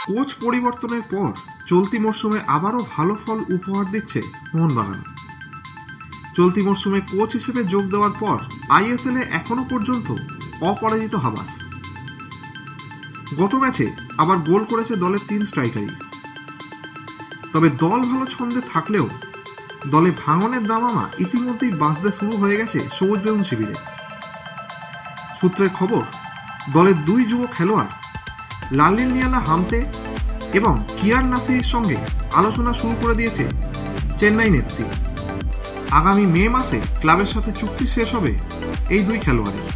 Coach পরিবর্তনের পর চলতি মরশুমে আবারও ভালো ফল উপহার দিচ্ছে মোহনবাগান। চলতি মরশুমে কোচ হিসেবে যোগ দেওয়ার পর আইএসএলে এখনো পর্যন্ত অপরাজিত হাবাস। গত ম্যাচে আবার গোল করেছে দলের 3 স্ট্রাইকারই। তবে দল ভালো ছন্দে থাকলেও দলে ভাঙনের দামামা ইতিমধ্যেই বাজতে শুরু হয়ে গেছে সবুজ বেগুন শিবিরে। সূত্রের খবর, দলের 2 যুব খেলোয়াড় লাললিনিয়ালা হামতে এবং কিয়ান নাসিরের সঙ্গে আলোচনা শুরু করে দিয়েছে চেন্নাইন এফসি। আগামী মে মাসে ক্লাবের সাথে চুক্তি শেষ হবে এই 2 খেলোয়াড়ের।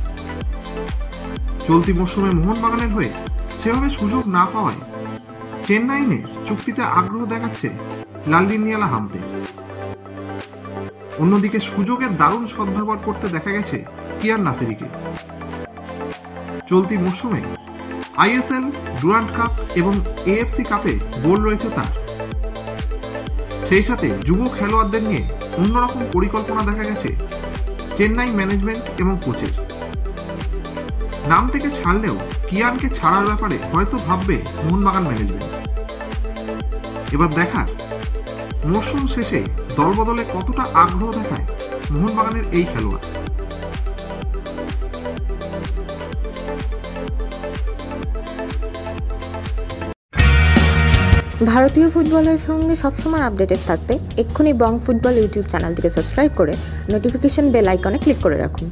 চলতি মরশুমে মোহনবাগানের হয়ে সেভাবে সুযোগ না পাওয়ায় চেন্নাইনের চুক্তিতে আগ্রহ দেখাচ্ছে লাললিনিয়ালা হামতে। অন্যদিকে সুযোগের দারুণ সদ্ব্যবহার করতে দেখা গেছে কিয়ান নাসিরিকে। চলতি মরশুমে আইএসএল, ডুরান্ড কাপ এবং এএফসি কাপে গোল রয়েছে তার। সেই সাথে যুব খেলোয়াড়দের নিয়ে অন্যরকম পরিকল্পনা দেখা গেছে চেন্নাই ম্যানেজমেন্ট এবং কোচের। নাম থেকে ছাড়লেও কিয়ানকে ছাড়ার ব্যাপারে হয়তো ভাববে মোহনবাগান ম্যানেজমেন্ট। এবার দেখার মরশুম শেষে দলবদলে কতটা আগ্রহ দেখায় মোহনবাগানের এই খেলোয়াড়। ভারতীয় ফুটবলের সঙ্গে সবসময় আপডেটেড থাকতে এক্ষুনি বং ফুটবল ইউটিউব চ্যানেলটিকে সাবস্ক্রাইব করে নোটিফিকেশন বেল আইকনে ক্লিক করে রাখুন।